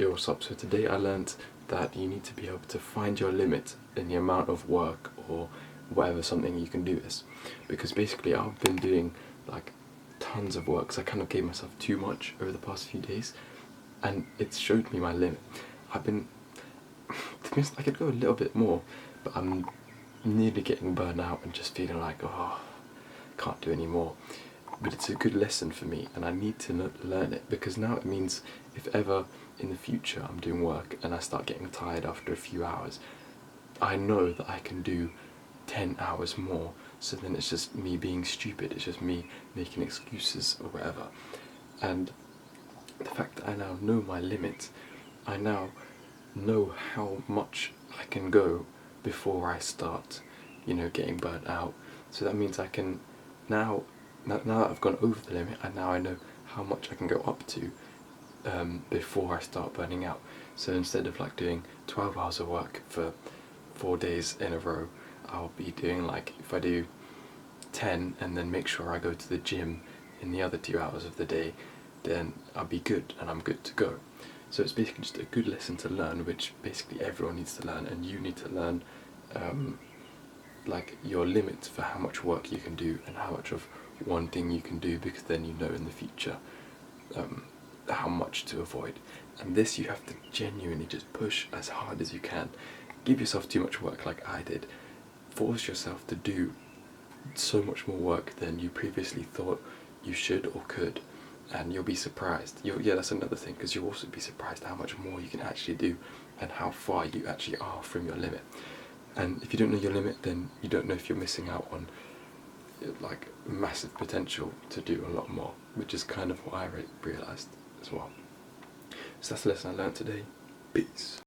Yo, what's up? So today I learned that you need to be able to find your limit in the amount of work or whatever something you can do is. Because basically I've been doing like tons of work, so I kind of gave myself too much over the past few days, and it showed me my limit. I've been, to be honest, I could go a little bit more, but I'm nearly getting burned out and just feeling like, oh, can't do any more. But it's a good lesson for me, and I need to learn it, because now it means if ever in the future I'm doing work and I start getting tired after a few hours, I know that I can do 10 hours more. So then it's just me being stupid, it's just me making excuses or whatever. And the fact that I now know my limit, I now know how much I can go before I start, getting burnt out. So that means I can now that I've gone over the limit, and now I know how much I can go up to before I start burning out. So instead of like doing 12 hours of work for 4 days in a row, I'll be doing, like, if I do 10 and then make sure I go to the gym in the other 2 hours of the day, then I'll be good and I'm good to go. So it's basically just a good lesson to learn, which basically everyone needs to learn, and you need to learn like your limits for how much work you can do and how much of one thing you can do, because then you know in the future how much to avoid. And this you have to genuinely just push as hard as you can. Give yourself too much work like I did. Force yourself to do so much more work than you previously thought you should or could, and you'll be surprised. Yeah, that's another thing, because you'll also be surprised how much more you can actually do and how far you actually are from your limit. And if you don't know your limit, then you don't know if you're missing out on like massive potential to do a lot more, which is kind of what I realised as well. So that's the lesson I learned today. Peace.